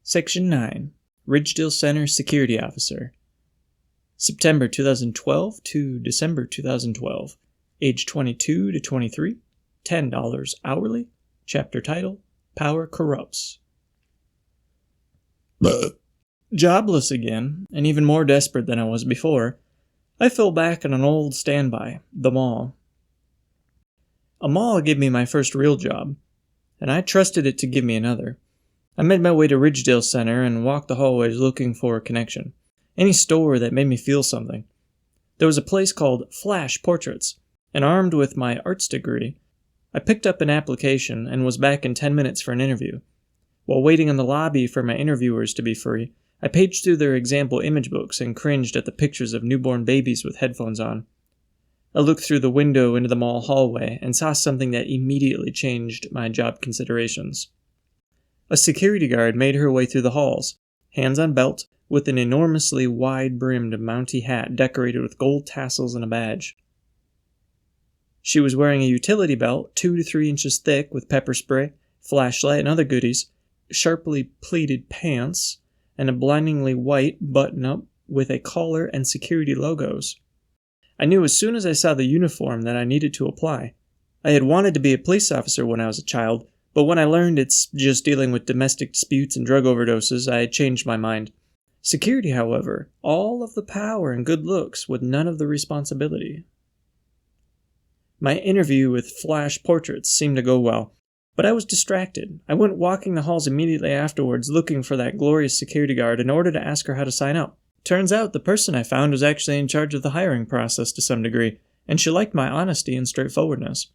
Section 9. Ridgedale Center Security Officer. September 2012 to December 2012. Age 22 to 23. $10 hourly. Chapter title, Power Corrupts. Jobless again, and even more desperate than I was before, I fell back on an old standby, the mall. A mall gave me my first real job, and I trusted it to give me another. I made my way to Ridgedale Center and walked the hallways looking for a connection. Any store that made me feel something. There was a place called Flash Portraits, and armed with my arts degree, I picked up an application and was back in 10 minutes for an interview. While waiting in the lobby for my interviewers to be free, I paged through their example image books and cringed at the pictures of newborn babies with headphones on. I looked through the window into the mall hallway and saw something that immediately changed my job considerations. A security guard made her way through the halls, hands on belt, with an enormously wide-brimmed Mountie hat decorated with gold tassels and a badge. She was wearing a utility belt 2 to 3 inches thick with pepper spray, flashlight, and other goodies, sharply pleated pants, and a blindingly white button-up with a collar and security logos. I knew as soon as I saw the uniform that I needed to apply. I had wanted to be a police officer when I was a child, but when I learned it's just dealing with domestic disputes and drug overdoses, I changed my mind. Security, however, all of the power and good looks with none of the responsibility. My interview with Flash Portraits seemed to go well, but I was distracted. I went walking the halls immediately afterwards looking for that glorious security guard in order to ask her how to sign up. Turns out the person I found was actually in charge of the hiring process to some degree, and she liked my honesty and straightforwardness.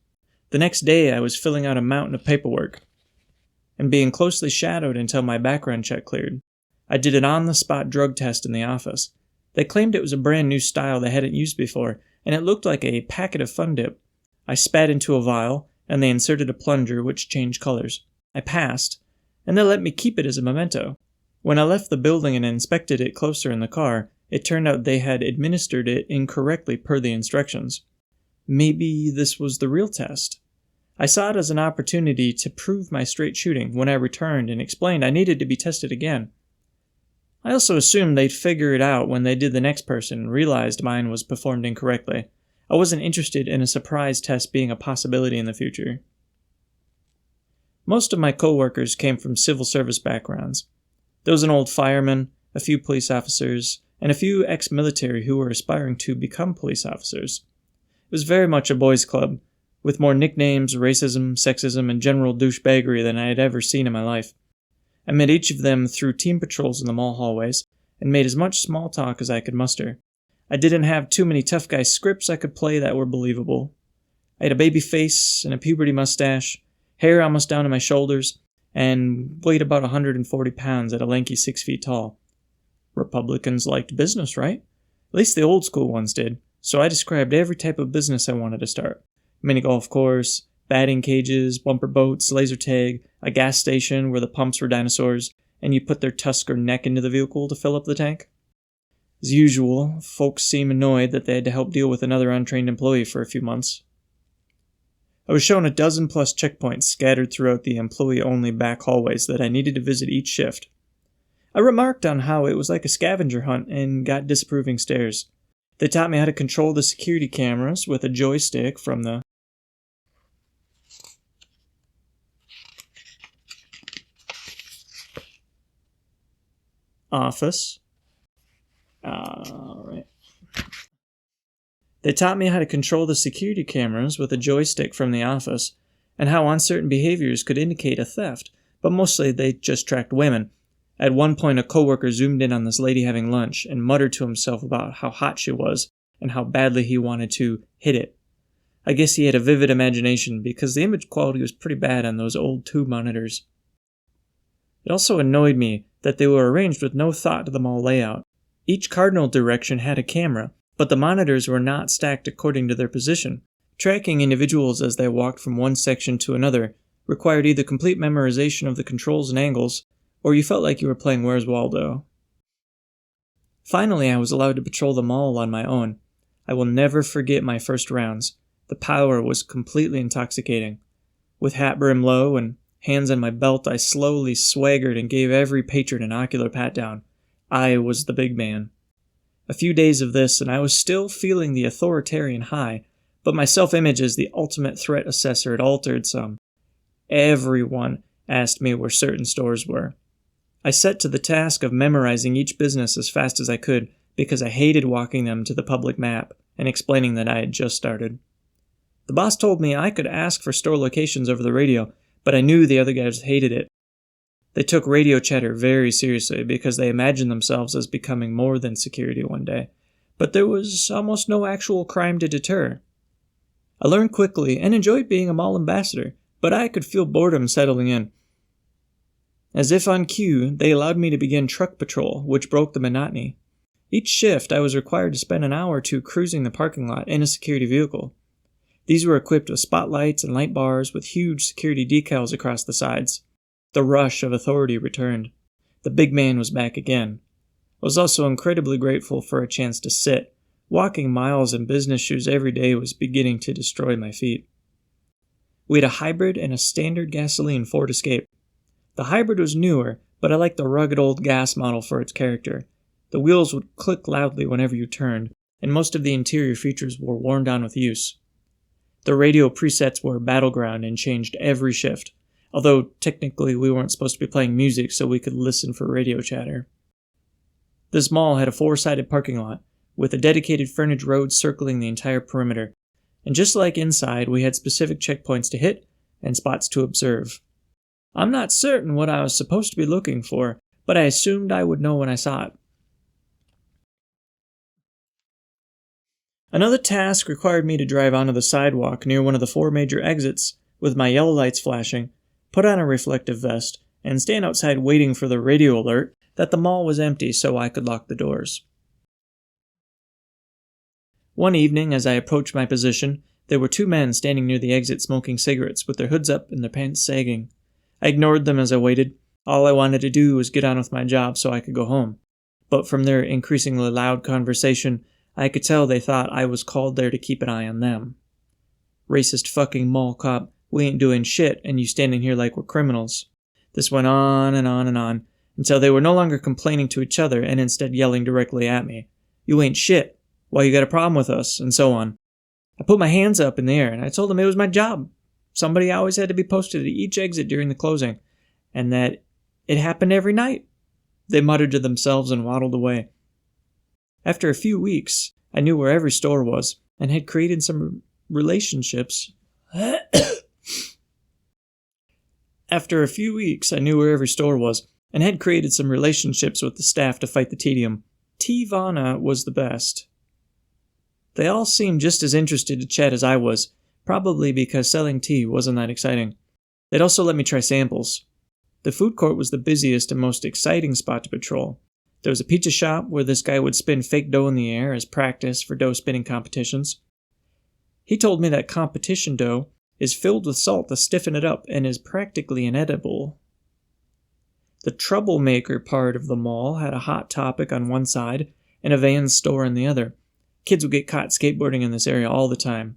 The next day I was filling out a mountain of paperwork and being closely shadowed until my background check cleared. I did an on-the-spot drug test in the office. They claimed it was a brand new style they hadn't used before, and it looked like a packet of Fun Dip. I spat into a vial, and they inserted a plunger which changed colors. I passed, and they let me keep it as a memento. When I left the building and inspected it closer in the car, it turned out they had administered it incorrectly per the instructions. Maybe this was the real test. I saw it as an opportunity to prove my straight shooting when I returned and explained I needed to be tested again. I also assumed they'd figure it out when they did the next person and realized mine was performed incorrectly. I wasn't interested in a surprise test being a possibility in the future. Most of my coworkers came from civil service backgrounds. There was an old fireman, a few police officers, and a few ex-military who were aspiring to become police officers. It was very much a boys' club, with more nicknames, racism, sexism, and general douchebaggery than I had ever seen in my life. I met each of them through team patrols in the mall hallways, and made as much small talk as I could muster. I didn't have too many tough guy scripts I could play that were believable. I had a baby face and a puberty mustache, hair almost down to my shoulders, and weighed about 140 pounds at a lanky 6 feet tall. Republicans liked business, right? At least the old school ones did, so I described every type of business I wanted to start. Mini golf course, batting cages, bumper boats, laser tag, a gas station where the pumps were dinosaurs, and you put their tusk or neck into the vehicle to fill up the tank. As usual, folks seemed annoyed that they had to help deal with another untrained employee for a few months. I was shown a dozen plus checkpoints scattered throughout the employee-only back hallways that I needed to visit each shift. I remarked on how it was like a scavenger hunt and got disapproving stares. They taught me how to control the security cameras with a joystick from the office. Alright. They taught me how to control the security cameras with a joystick from the office, and how uncertain behaviors could indicate a theft, but mostly they just tracked women. At one point a coworker zoomed in on this lady having lunch and muttered to himself about how hot she was and how badly he wanted to hit it. I guess he had a vivid imagination because the image quality was pretty bad on those old tube monitors. It also annoyed me that they were arranged with no thought to the mall layout. Each cardinal direction had a camera, but the monitors were not stacked according to their position. Tracking individuals as they walked from one section to another required either complete memorization of the controls and angles, or you felt like you were playing Where's Waldo. Finally, I was allowed to patrol the mall on my own. I will never forget my first rounds. The power was completely intoxicating. With hat brim low and Hands on my belt, I slowly swaggered and gave every patron an ocular pat-down. I was the big man. A few days of this, and I was still feeling the authoritarian high, but my self-image as the ultimate threat assessor had altered some. Everyone asked me where certain stores were. I set to the task of memorizing each business as fast as I could because I hated walking them to the public map and explaining that I had just started. The boss told me I could ask for store locations over the radio, but I knew the other guys hated it. They took radio chatter very seriously because they imagined themselves as becoming more than security one day, but there was almost no actual crime to deter. I learned quickly and enjoyed being a mall ambassador, but I could feel boredom settling in. As if on cue, they allowed me to begin truck patrol, which broke the monotony. Each shift, I was required to spend an hour or two cruising the parking lot in a security vehicle. These were equipped with spotlights and light bars with huge security decals across the sides. The rush of authority returned. The big man was back again. I was also incredibly grateful for a chance to sit. Walking miles in business shoes every day was beginning to destroy my feet. We had a hybrid and a standard gasoline Ford Escape. The hybrid was newer, but I liked the rugged old gas model for its character. The wheels would click loudly whenever you turned, and most of the interior features were worn down with use. The radio presets were battleground and changed every shift, although technically we weren't supposed to be playing music so we could listen for radio chatter. This mall had a 4-sided parking lot, with a dedicated frontage road circling the entire perimeter, and just like inside, we had specific checkpoints to hit and spots to observe. I'm not certain what I was supposed to be looking for, but I assumed I would know when I saw it. Another task required me to drive onto the sidewalk near one of the 4 major exits with my yellow lights flashing, put on a reflective vest, and stand outside waiting for the radio alert that the mall was empty so I could lock the doors. One evening, as I approached my position, there were 2 men standing near the exit smoking cigarettes with their hoods up and their pants sagging. I ignored them as I waited. All I wanted to do was get on with my job so I could go home. But from their increasingly loud conversation, I could tell they thought I was called there to keep an eye on them. Racist fucking mall cop, we ain't doing shit and you standing here like we're criminals. This went on and on and on, until they were no longer complaining to each other and instead yelling directly at me. You ain't shit. Why you got a problem with us? And so on. I put my hands up in the air and I told them it was my job. Somebody always had to be posted at each exit during the closing, and that it happened every night. They muttered to themselves and waddled away. After a few weeks, I knew where every store was and had created some relationships. After a few weeks, I knew where every store was and had created some relationships with the staff to fight the tedium. Tivana was the best. They all seemed just as interested to chat as I was, probably because selling tea wasn't that exciting. They'd also let me try samples. The food court was the busiest and most exciting spot to patrol. There was a pizza shop where this guy would spin fake dough in the air as practice for dough spinning competitions. He told me that competition dough is filled with salt to stiffen it up and is practically inedible. The troublemaker part of the mall had a Hot Topic on one side and a Vans store on the other. Kids would get caught skateboarding in this area all the time.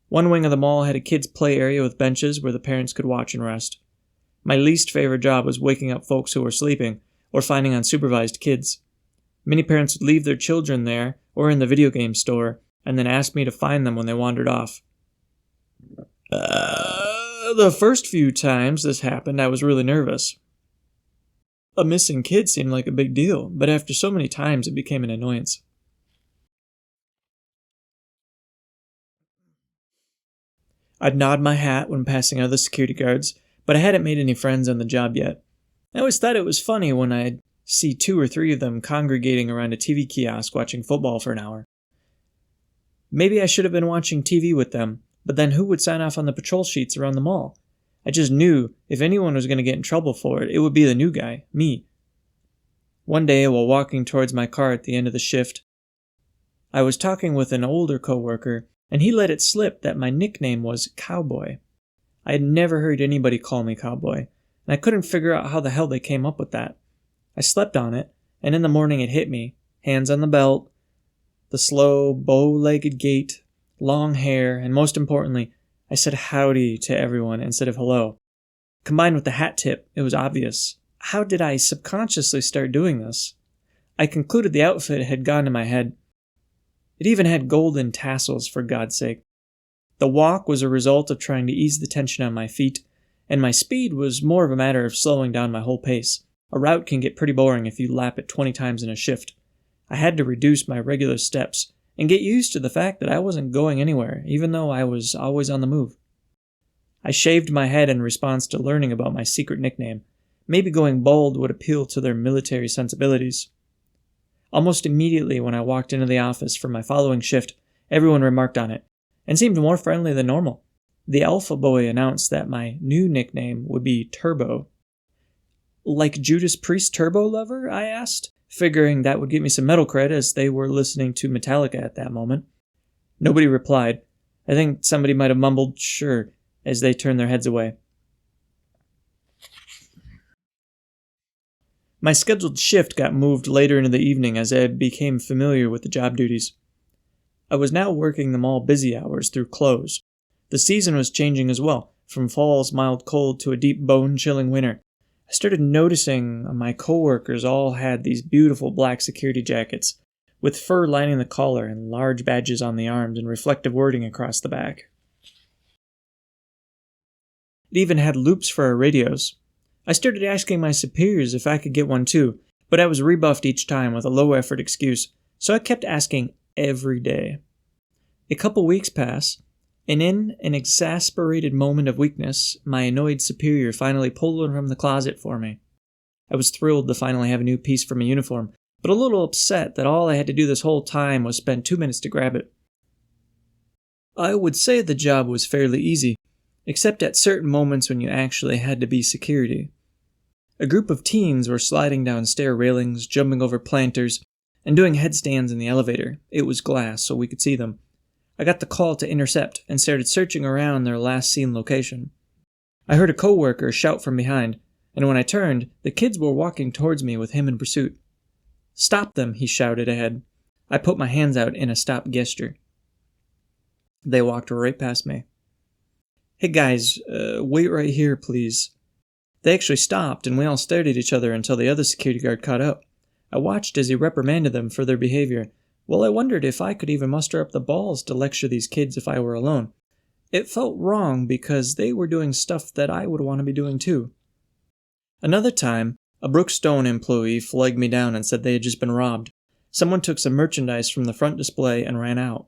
One wing of the mall had a kids' play area with benches where the parents could watch and rest. My least favorite job was waking up folks who were sleeping or finding unsupervised kids. Many parents would leave their children there or in the video game store and then ask me to find them when they wandered off. The first few times this happened, I was really nervous. A missing kid seemed like a big deal, but after so many times it became an annoyance. I'd nod my hat when passing other security guards, but I hadn't made any friends on the job yet. I always thought it was funny when I'd see 2 or 3 of them congregating around a TV kiosk watching football for an hour. Maybe I should have been watching TV with them, but then who would sign off on the patrol sheets around the mall? I just knew if anyone was going to get in trouble for it, it would be the new guy, me. One day, while walking towards my car at the end of the shift, I was talking with an older coworker, and he let it slip that my nickname was Cowboy. I had never heard anybody call me Cowboy, and I couldn't figure out how the hell they came up with that. I slept on it, and in the morning it hit me. Hands on the belt, the slow, bow-legged gait, long hair, and most importantly, I said howdy to everyone instead of hello. Combined with the hat tip, it was obvious. How did I subconsciously start doing this? I concluded the outfit had gone to my head. It even had golden tassels, for God's sake. The walk was a result of trying to ease the tension on my feet, and my speed was more of a matter of slowing down my whole pace. A route can get pretty boring if you lap it 20 times in a shift. I had to reduce my regular steps and get used to the fact that I wasn't going anywhere, even though I was always on the move. I shaved my head in response to learning about my secret nickname. Maybe going bald would appeal to their military sensibilities. Almost immediately when I walked into the office for my following shift, everyone remarked on it, and seemed more friendly than normal. The alpha boy announced that my new nickname would be Turbo. Like Judas Priest Turbo Lover? I asked, figuring that would get me some metal cred as they were listening to Metallica at that moment. Nobody replied. I think somebody might have mumbled, "Sure," as they turned their heads away. My scheduled shift got moved later into the evening as I became familiar with the job duties. I was now working the mall busy hours through close. The season was changing as well, from fall's mild cold to a deep bone-chilling winter. I started noticing my coworkers all had these beautiful black security jackets, with fur lining the collar and large badges on the arms and reflective wording across the back. It even had loops for our radios. I started asking my superiors if I could get one too, but I was rebuffed each time with a low-effort excuse, so I kept asking every day. A couple weeks pass, and in an exasperated moment of weakness, my annoyed superior finally pulled one from the closet for me. I was thrilled to finally have a new piece for my uniform, but a little upset that all I had to do this whole time was spend 2 minutes to grab it. I would say the job was fairly easy, except at certain moments when you actually had to be security. A group of teens were sliding down stair railings, jumping over planters, and doing headstands in the elevator. It was glass, so we could see them. I got the call to intercept and started searching around their last seen location. I heard a coworker shout from behind, and when I turned, the kids were walking towards me with him in pursuit. "Stop them," he shouted ahead. I put my hands out in a stop gesture. They walked right past me. "Hey guys, wait right here, please." They actually stopped, and we all stared at each other until the other security guard caught up. I watched as he reprimanded them for their behavior. Well, I wondered if I could even muster up the balls to lecture these kids if I were alone. It felt wrong because they were doing stuff that I would want to be doing too. Another time, a Brookstone employee flagged me down and said they had just been robbed. Someone took some merchandise from the front display and ran out.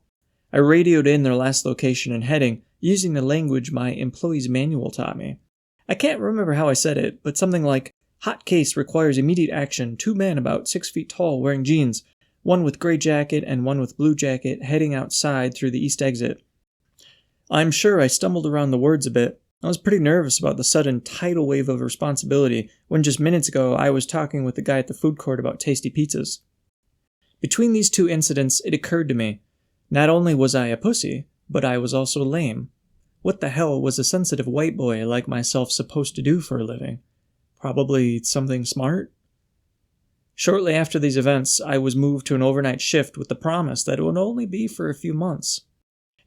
I radioed in their last location and heading, using the language my employee's manual taught me. I can't remember how I said it, but something like, "Hot case requires immediate action. 2 men about 6 feet tall wearing jeans. One with gray jacket and one with blue jacket heading outside through the east exit." I'm sure I stumbled around the words a bit. I was pretty nervous about the sudden tidal wave of responsibility when just minutes ago I was talking with the guy at the food court about tasty pizzas. Between these two incidents, it occurred to me, not only was I a pussy, but I was also lame. What the hell was a sensitive white boy like myself supposed to do for a living? Probably something smart? Shortly after these events, I was moved to an overnight shift with the promise that it would only be for a few months.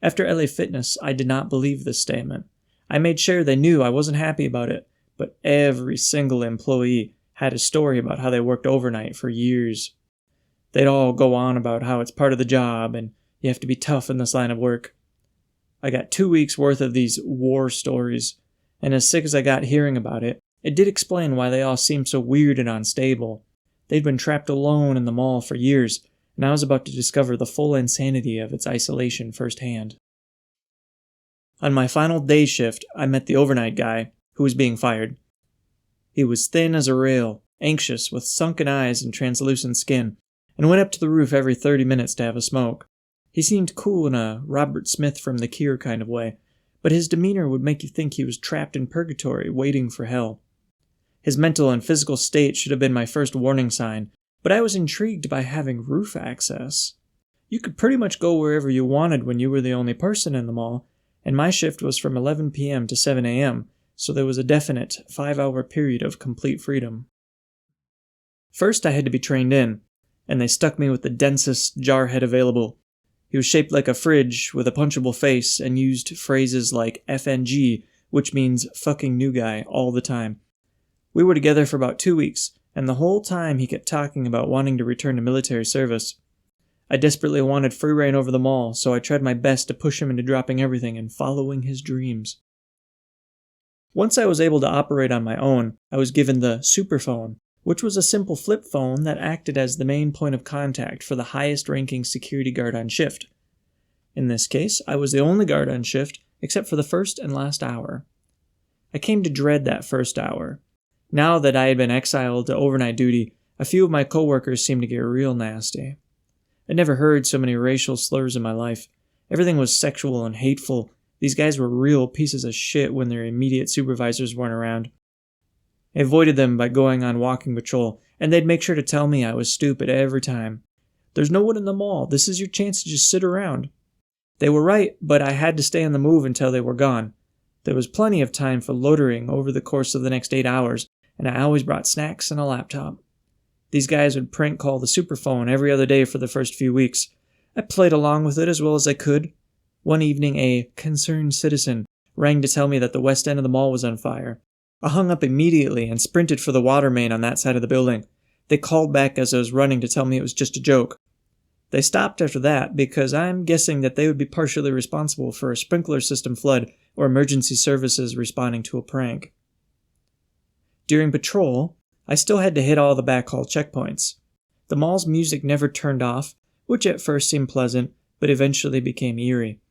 After LA Fitness, I did not believe this statement. I made sure they knew I wasn't happy about it, but every single employee had a story about how they worked overnight for years. They'd all go on about how it's part of the job and you have to be tough in this line of work. I got 2 weeks worth of these war stories, and as sick as I got hearing about it, it did explain why they all seemed so weird and unstable. They'd been trapped alone in the mall for years, and I was about to discover the full insanity of its isolation firsthand. On my final day shift, I met the overnight guy, who was being fired. He was thin as a rail, anxious, with sunken eyes and translucent skin, and went up to the roof every 30 minutes to have a smoke. He seemed cool in a Robert Smith from The Cure kind of way, but his demeanor would make you think he was trapped in purgatory, waiting for hell. His mental and physical state should have been my first warning sign, but I was intrigued by having roof access. You could pretty much go wherever you wanted when you were the only person in the mall, and my shift was from 11 p.m. to 7 a.m., so there was a definite 5-hour period of complete freedom. First, I had to be trained in, and they stuck me with the densest jarhead available. He was shaped like a fridge with a punchable face and used phrases like FNG which means fucking new guy all the time. We were together for about 2 weeks, and the whole time he kept talking about wanting to return to military service. I desperately wanted free reign over the mall, so I tried my best to push him into dropping everything and following his dreams. Once I was able to operate on my own, I was given the superphone, which was a simple flip phone that acted as the main point of contact for the highest-ranking security guard on shift. In this case, I was the only guard on shift, except for the first and last hour. I came to dread that first hour. Now that I had been exiled to overnight duty, a few of my coworkers seemed to get real nasty. I'd never heard so many racial slurs in my life. Everything was sexual and hateful. These guys were real pieces of shit when their immediate supervisors weren't around. I avoided them by going on walking patrol, and they'd make sure to tell me I was stupid every time. There's no one in the mall. This is your chance to just sit around. They were right, but I had to stay on the move until they were gone. There was plenty of time for loitering over the course of the next 8 hours, and I always brought snacks and a laptop. These guys would prank call the superphone every other day for the first few weeks. I played along with it as well as I could. One evening, a concerned citizen rang to tell me that the west end of the mall was on fire. I hung up immediately and sprinted for the water main on that side of the building. They called back as I was running to tell me it was just a joke. They stopped after that because I'm guessing that they would be partially responsible for a sprinkler system flood or emergency services responding to a prank. During patrol, I still had to hit all the backhaul checkpoints. The mall's music never turned off, which at first seemed pleasant, but eventually became eerie.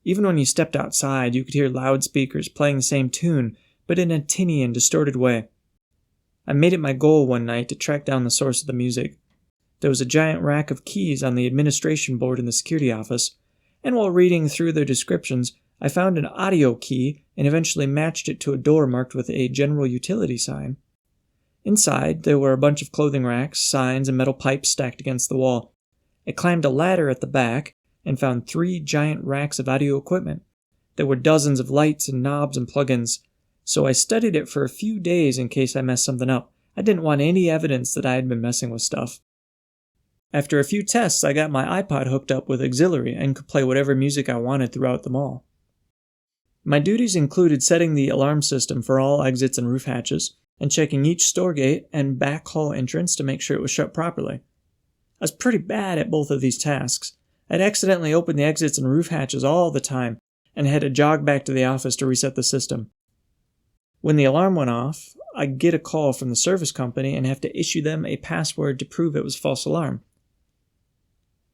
Even when you stepped outside, you could hear loudspeakers playing the same tune, but in a tinny and distorted way. I made it my goal one night to track down the source of the music. There was a giant rack of keys on the administration board in the security office, and while reading through their descriptions, I found an audio key and eventually matched it to a door marked with a general utility sign. Inside, there were a bunch of clothing racks, signs, and metal pipes stacked against the wall. I climbed a ladder at the back and found 3 giant racks of audio equipment. There were dozens of lights and knobs and plugins, so I studied it for a few days in case I messed something up. I didn't want any evidence that I had been messing with stuff. After a few tests, I got my iPod hooked up with auxiliary and could play whatever music I wanted throughout the mall. My duties included setting the alarm system for all exits and roof hatches, and checking each store gate and back hall entrance to make sure it was shut properly. I was pretty bad at both of these tasks. I'd accidentally open the exits and roof hatches all the time, and had to jog back to the office to reset the system. When the alarm went off, I'd get a call from the service company and have to issue them a password to prove it was a false alarm.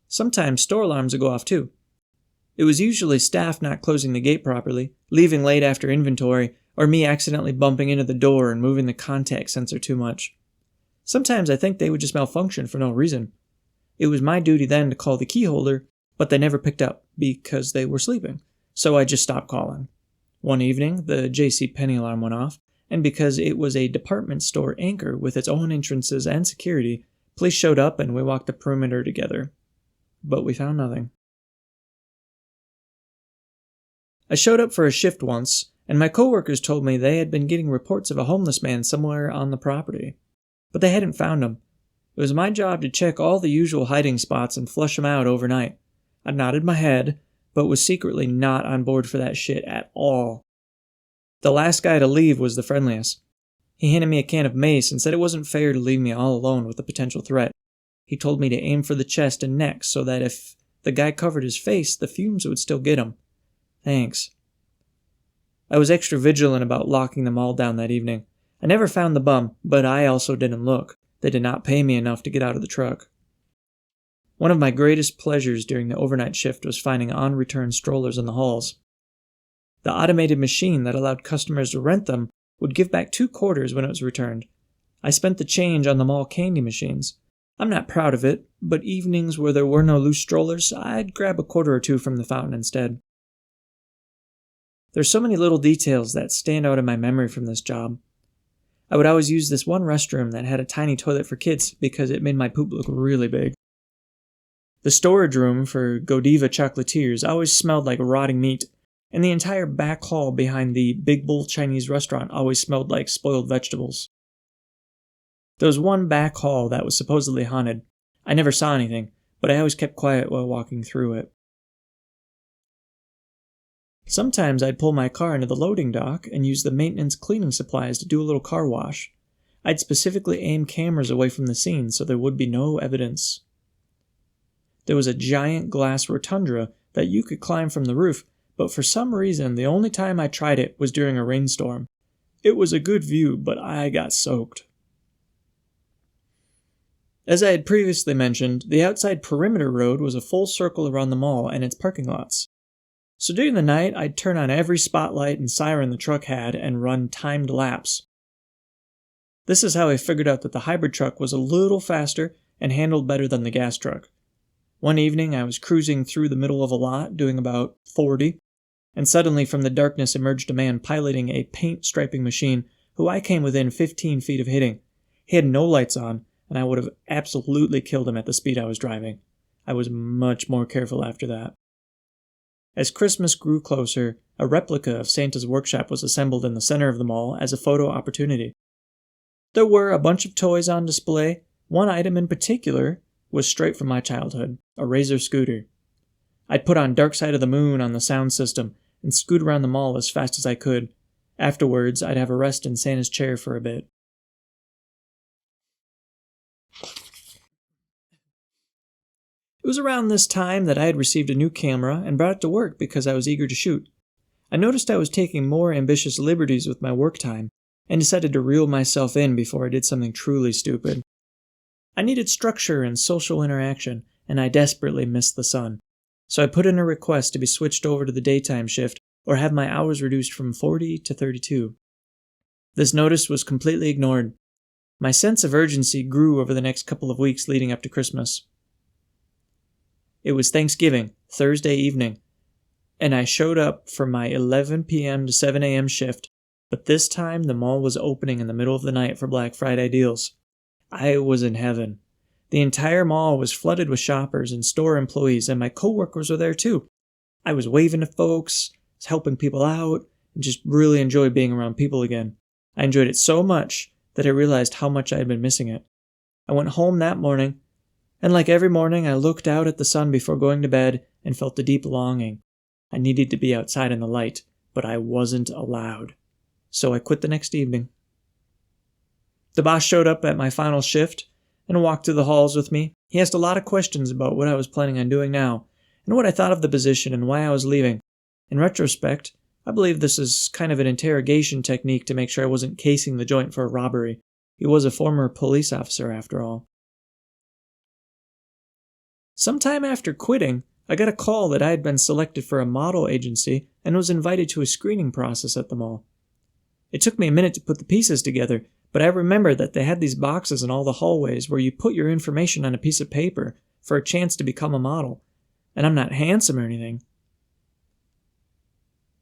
Sometimes store alarms would go off too. It was usually staff not closing the gate properly, leaving late after inventory, or me accidentally bumping into the door and moving the contact sensor too much. Sometimes I think they would just malfunction for no reason. It was my duty then to call the key holder, but they never picked up because they were sleeping, so I just stopped calling. One evening, the JCPenney alarm went off, and because it was a department store anchor with its own entrances and security, police showed up and we walked the perimeter together. But we found nothing. I showed up for a shift once, and my coworkers told me they had been getting reports of a homeless man somewhere on the property, but they hadn't found him. It was my job to check all the usual hiding spots and flush him out overnight. I nodded my head, but was secretly not on board for that shit at all. The last guy to leave was the friendliest. He handed me a can of mace and said it wasn't fair to leave me all alone with a potential threat. He told me to aim for the chest and neck so that if the guy covered his face, the fumes would still get him. Thanks. I was extra vigilant about locking them all down that evening. I never found the bum, but I also didn't look. They did not pay me enough to get out of the truck. One of my greatest pleasures during the overnight shift was finding on-return strollers in the halls. The automated machine that allowed customers to rent them would give back 2 quarters when it was returned. I spent the change on the mall candy machines. I'm not proud of it, but evenings where there were no loose strollers, I'd grab a quarter or 2 from the fountain instead. There's so many little details that stand out in my memory from this job. I would always use this one restroom that had a tiny toilet for kids because it made my poop look really big. The storage room for Godiva chocolatiers always smelled like rotting meat, and the entire back hall behind the Big Bull Chinese restaurant always smelled like spoiled vegetables. There was one back hall that was supposedly haunted. I never saw anything, but I always kept quiet while walking through it. Sometimes I'd pull my car into the loading dock and use the maintenance cleaning supplies to do a little car wash. I'd specifically aim cameras away from the scene so there would be no evidence. There was a giant glass rotunda that you could climb from the roof, but for some reason the only time I tried it was during a rainstorm. It was a good view, but I got soaked. As I had previously mentioned, the outside perimeter road was a full circle around the mall and its parking lots. So during the night, I'd turn on every spotlight and siren the truck had and run timed laps. This is how I figured out that the hybrid truck was a little faster and handled better than the gas truck. One evening, I was cruising through the middle of a lot, doing about 40, and suddenly from the darkness emerged a man piloting a paint-striping machine who I came within 15 feet of hitting. He had no lights on, and I would have absolutely killed him at the speed I was driving. I was much more careful after that. As Christmas grew closer, a replica of Santa's workshop was assembled in the center of the mall as a photo opportunity. There were a bunch of toys on display. One item in particular was straight from my childhood, a Razor scooter. I'd put on Dark Side of the Moon on the sound system and scoot around the mall as fast as I could. Afterwards, I'd have a rest in Santa's chair for a bit. It was around this time that I had received a new camera and brought it to work because I was eager to shoot. I noticed I was taking more ambitious liberties with my work time and decided to reel myself in before I did something truly stupid. I needed structure and social interaction, and I desperately missed the sun. So I put in a request to be switched over to the daytime shift or have my hours reduced from 40 to 32. This notice was completely ignored. My sense of urgency grew over the next couple of weeks leading up to Christmas. It was Thanksgiving, Thursday evening, and I showed up for my 11 p.m. to 7 a.m. shift, but this time the mall was opening in the middle of the night for Black Friday deals. I was in heaven. The entire mall was flooded with shoppers and store employees, and my coworkers were there too. I was waving to folks, was helping people out, and just really enjoyed being around people again. I enjoyed it so much that I realized how much I had been missing it. I went home that morning, and like every morning, I looked out at the sun before going to bed and felt a deep longing. I needed to be outside in the light, but I wasn't allowed. So I quit the next evening. The boss showed up at my final shift and walked through the halls with me. He asked a lot of questions about what I was planning on doing now, and what I thought of the position and why I was leaving. In retrospect, I believe this is kind of an interrogation technique to make sure I wasn't casing the joint for a robbery. He was a former police officer after all. Sometime after quitting, I got a call that I had been selected for a model agency and was invited to a screening process at the mall. It took me a minute to put the pieces together, but I remembered that they had these boxes in all the hallways where you put your information on a piece of paper for a chance to become a model. And I'm not handsome or anything.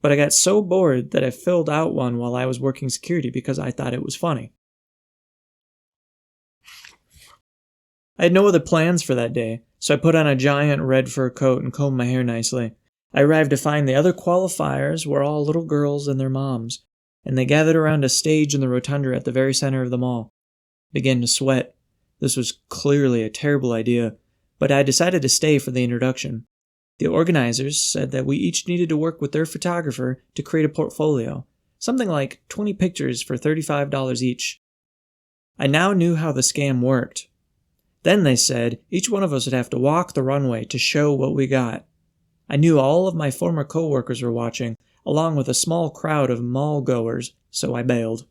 But I got so bored that I filled out one while I was working security because I thought it was funny. I had no other plans for that day, so I put on a giant red fur coat and combed my hair nicely. I arrived to find the other qualifiers were all little girls and their moms, and they gathered around a stage in the rotunda at the very center of the mall. I began to sweat. This was clearly a terrible idea, but I decided to stay for the introduction. The organizers said that we each needed to work with their photographer to create a portfolio, something like 20 pictures for $35 each. I now knew how the scam worked. Then they said each one of us would have to walk the runway to show what we got. I knew all of my former coworkers were watching, along with a small crowd of mall goers, so I bailed.